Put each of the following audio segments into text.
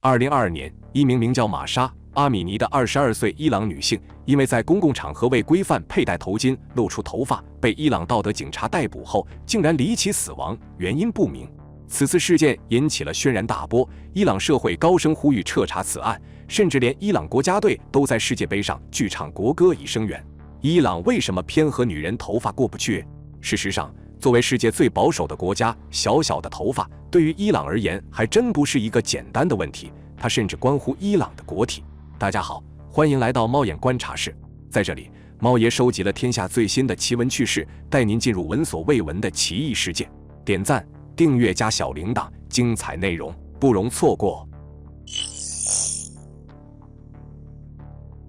2022年，一名名叫玛莎·阿米尼的22岁伊朗女性，因为在公共场合未规范佩戴头巾、露出头发，被伊朗道德警察逮捕后，竟然离奇死亡，原因不明。此次事件引起了轩然大波，伊朗社会高声呼吁彻查此案，甚至连伊朗国家队都在世界杯上剧唱国歌以声援。伊朗为什么偏和女人头发过不去？事实上，作为世界最保守的国家，小小的头发对于伊朗而言还真不是一个简单的问题，它甚至关乎伊朗的国体。大家好，欢迎来到猫眼观察室，在这里，猫爷收集了天下最新的奇闻趣事，带您进入闻所未闻的奇异世界。点赞、订阅加小铃铛，精彩内容不容错过。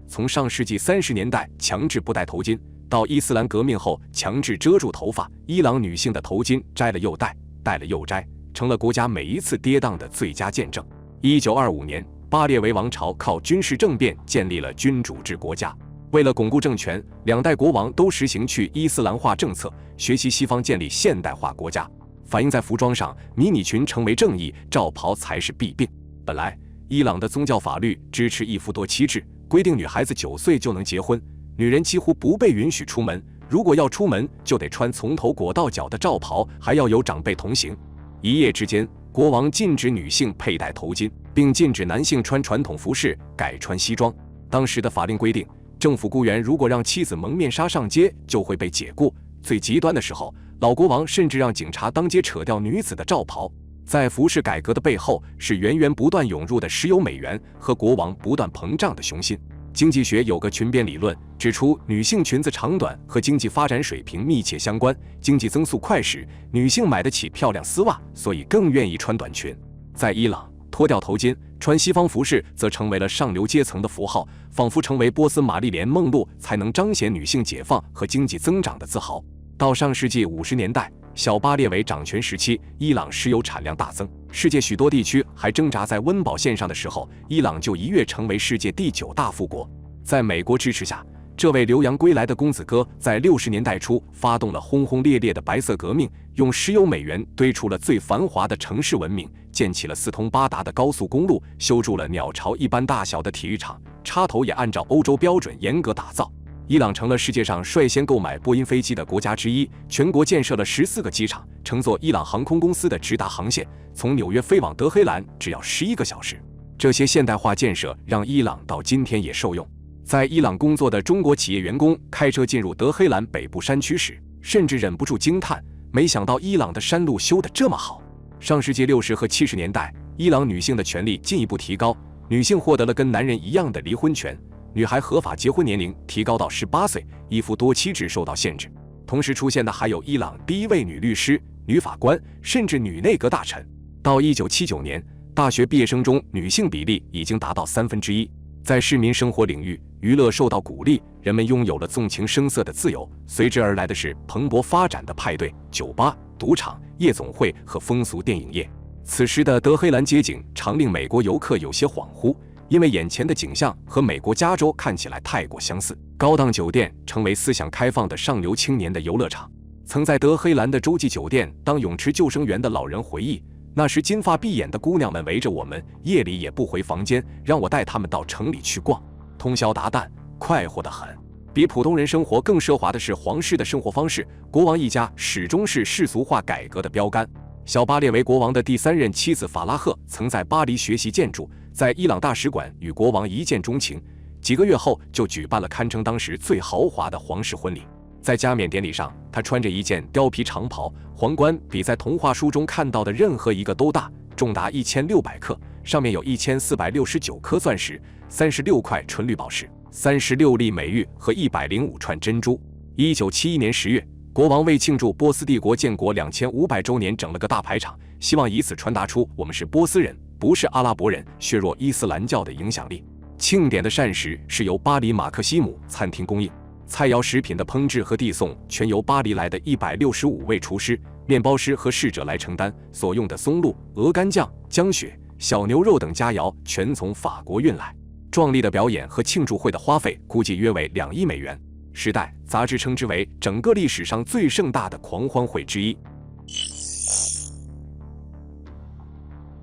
从上世纪30年代强制不戴头巾，到伊斯兰革命后强制遮住头发，伊朗女性的头巾摘了又戴，戴了又摘，成了国家每一次跌宕的最佳见证。1925年，巴列维王朝靠军事政变建立了君主制国家。为了巩固政权，两代国王都实行去伊斯兰化政策，学习西方建立现代化国家。反映在服装上，迷你裙成为正义，罩袍才是弊病。本来，伊朗的宗教法律支持一夫多妻制，规定女孩子9岁就能结婚，女人几乎不被允许出门，如果要出门，就得穿从头裹到脚的罩袍，还要有长辈同行。一夜之间，国王禁止女性佩戴头巾，并禁止男性穿传统服饰，改穿西装。当时的法令规定，政府雇员如果让妻子蒙面纱上街，就会被解雇。最极端的时候，老国王甚至让警察当街扯掉女子的罩袍。在服饰改革的背后，是源源不断涌入的石油美元和国王不断膨胀的雄心。经济学有个裙边理论，指出女性裙子长短和经济发展水平密切相关。经济增速快时，女性买得起漂亮丝袜，所以更愿意穿短裙。在伊朗，脱掉头巾，穿西方服饰则成为了上流阶层的符号，仿佛成为波斯玛丽莲梦露才能彰显女性解放和经济增长的自豪。到上世纪50年代，小巴列维掌权时期，伊朗石油产量大增，世界许多地区还挣扎在温饱线上的时候，伊朗就一跃成为世界第9大富国。在美国支持下，这位留洋归来的公子哥在60年代初发动了轰轰烈烈的白色革命，用石油美元堆出了最繁华的城市文明，建起了4通8达的高速公路，修筑了鸟巢一般大小的体育场，插头也按照欧洲标准严格打造。伊朗成了世界上率先购买波音飞机的国家之一，全国建设了14个机场，乘坐伊朗航空公司的直达航线，从纽约飞往德黑兰只要11个小时。这些现代化建设让伊朗到今天也受用。在伊朗工作的中国企业员工开车进入德黑兰北部山区时，甚至忍不住惊叹，没想到伊朗的山路修得这么好。上世纪60和70年代，伊朗女性的权利进一步提高，女性获得了跟男人一样的离婚权，女孩合法结婚年龄提高到18岁，一夫多妻制受到限制。同时出现的还有伊朗第一位女律师、女法官，甚至女内阁大臣。到1979年，大学毕业生中女性比例已经达到1/3。在市民生活领域，娱乐受到鼓励，人们拥有了纵情声色的自由，随之而来的是蓬勃发展的派对、酒吧、赌场、夜总会和风俗电影业。此时的德黑兰街景常令美国游客有些恍惚，因为眼前的景象和美国加州看起来太过相似。高档酒店成为思想开放的上流青年的游乐场。曾在德黑兰的洲际酒店当泳池救生员的老人回忆，那时金发碧眼的姑娘们围着我们，夜里也不回房间，让我带她们到城里去逛，通宵达旦，快活得很。比普通人生活更奢华的是皇室的生活方式，国王一家始终是世俗化改革的标杆。小巴列维国王的第3任妻子法拉赫曾在巴黎学习建筑，在伊朗大使馆与国王一见钟情，几个月后就举办了堪称当时最豪华的皇室婚礼。在加冕典礼上，他穿着一件貂皮长袍，皇冠比在童话书中看到的任何一个都大，重达1600克，上面有1469颗钻石、36块纯绿宝石、36粒美玉和105串珍珠。1971年10月，国王为庆祝波斯帝国建国2500周年整了个大排场，希望以此传达出我们是波斯人，不是阿拉伯人，削弱伊斯兰教的影响力。庆典的膳食是由巴黎马克西姆餐厅供应，菜肴食品的烹制和递送全由巴黎来的165位厨师、面包师和侍者来承担，所用的松露、鹅肝酱、姜血、小牛肉等佳肴全从法国运来。壮丽的表演和庆祝会的花费估计约为2亿美元。时代》杂志称之为整个历史上最盛大的狂欢会之一。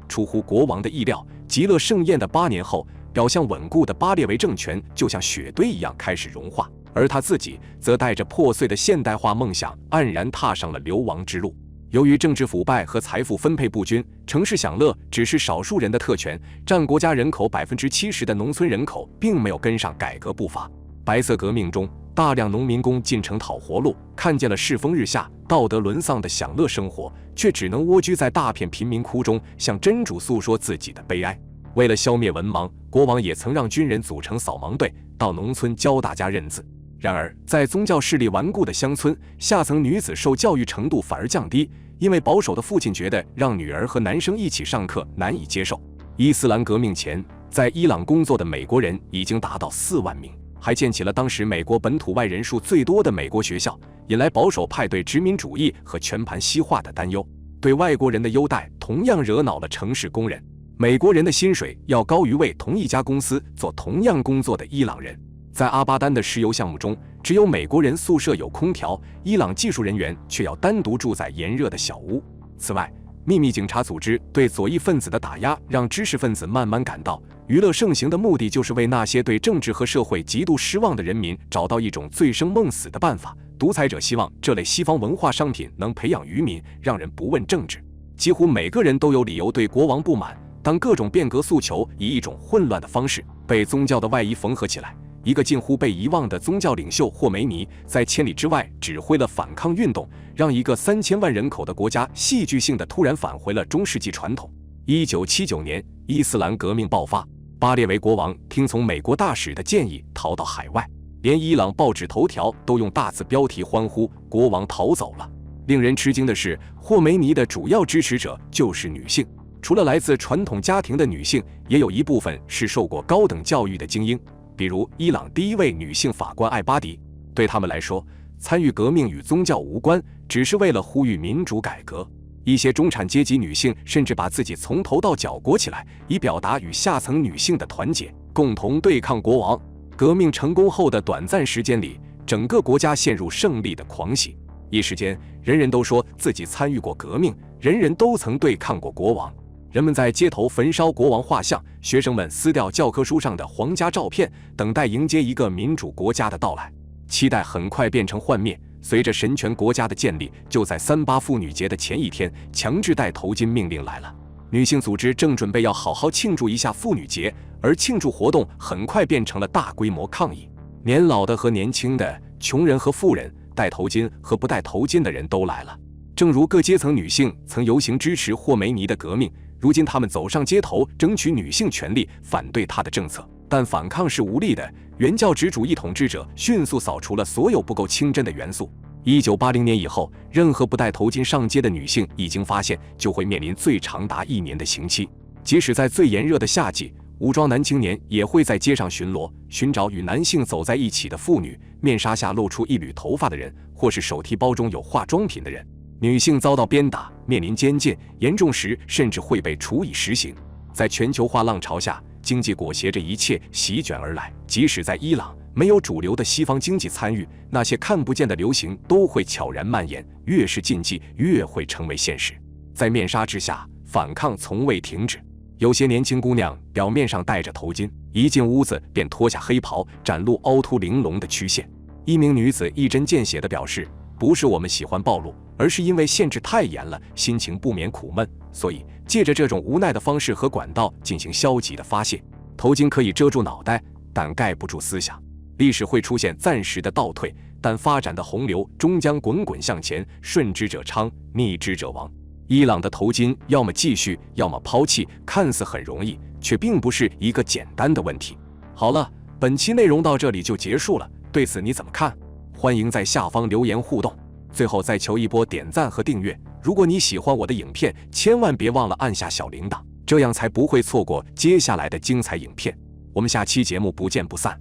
出乎国王的意料，极乐盛宴的8年后，表象稳固的巴列维政权就像雪堆一样开始融化，而他自己则带着破碎的现代化梦想，黯然踏上了流亡之路。由于政治腐败和财富分配不均，城市享乐只是少数人的特权，占国家人口70%的农村人口并没有跟上改革步伐。白色革命中，大量农民工进城讨活路，看见了世风日下、道德沦丧的享乐生活，却只能蜗居在大片贫民窟中，向真主诉说自己的悲哀。为了消灭文盲，国王也曾让军人组成扫盲队，到农村教大家认字。然而，在宗教势力顽固的乡村，下层女子受教育程度反而降低，因为保守的父亲觉得让女儿和男生一起上课难以接受。伊斯兰革命前，在伊朗工作的美国人已经达到4万名，还建起了当时美国本土外人数最多的美国学校，引来保守派对殖民主义和全盘西化的担忧。对外国人的优待同样惹恼了城市工人，美国人的薪水要高于为同一家公司做同样工作的伊朗人。在阿巴丹的石油项目中，只有美国人宿舍有空调，伊朗技术人员却要单独住在炎热的小屋。此外，秘密警察组织对左翼分子的打压，让知识分子慢慢感到，娱乐盛行的目的就是为那些对政治和社会极度失望的人民找到一种醉生梦死的办法。独裁者希望这类西方文化商品能培养愚民，让人不问政治。几乎每个人都有理由对国王不满。当各种变革诉求以一种混乱的方式被宗教的外衣缝合起来，一个近乎被遗忘的宗教领袖霍梅尼在千里之外指挥了反抗运动，让一个3000万人口的国家戏剧性地突然返回了中世纪传统。1979年，伊斯兰革命爆发，巴列维国王听从美国大使的建议逃到海外，连伊朗报纸头条都用大字标题欢呼国王逃走了。令人吃惊的是，霍梅尼的主要支持者就是女性，除了来自传统家庭的女性，也有一部分是受过高等教育的精英，比如伊朗第一位女性法官艾巴迪。对他们来说，参与革命与宗教无关，只是为了呼吁民主改革。一些中产阶级女性甚至把自己从头到脚裹起来，以表达与下层女性的团结，共同对抗国王。革命成功后的短暂时间里，整个国家陷入胜利的狂喜。一时间，人人都说自己参与过革命，人人都曾对抗过国王。人们在街头焚烧国王画像，学生们撕掉教科书上的皇家照片，等待迎接一个民主国家的到来。期待很快变成幻灭。随着神权国家的建立，就在38妇女节的前一天，强制戴头巾命令来了。女性组织正准备要好好庆祝一下妇女节，而庆祝活动很快变成了大规模抗议。年老的和年轻的，穷人和富人，戴头巾和不戴头巾的人都来了。正如各阶层女性曾游行支持霍梅尼的革命，如今他们走上街头争取女性权利，反对他的政策，但反抗是无力的。原教旨主义统治者迅速扫除了所有不够清真的元素。1980年以后，任何不戴头巾上街的女性已经发现就会面临最长达1年的刑期。即使在最炎热的夏季，武装男青年也会在街上巡逻，寻找与男性走在一起的妇女，面纱下露出一缕头发的人，或是手提包中有化妆品的人。女性遭到鞭打，面临监禁，严重时甚至会被处以实刑。在全球化浪潮下，经济裹挟着一切席卷而来。即使在伊朗，没有主流的西方经济参与，那些看不见的流行都会悄然蔓延，越是禁忌，越会成为现实。在面纱之下，反抗从未停止。有些年轻姑娘表面上戴着头巾，一进屋子便脱下黑袍，展露凹凸玲珑的曲线。一名女子一针见血地表示，不是我们喜欢暴露，而是因为限制太严了，心情不免苦闷，所以借着这种无奈的方式和管道进行消极的发泄。头巾可以遮住脑袋，但盖不住思想。历史会出现暂时的倒退，但发展的洪流终将滚滚向前，顺之者昌，逆之者亡。伊朗的头巾要么继续，要么抛弃，看似很容易，却并不是一个简单的问题。好了，本期内容到这里就结束了，对此你怎么看？欢迎在下方留言互动。最后再求一波点赞和订阅，如果你喜欢我的影片，千万别忘了按下小铃铛，这样才不会错过接下来的精彩影片。我们下期节目不见不散。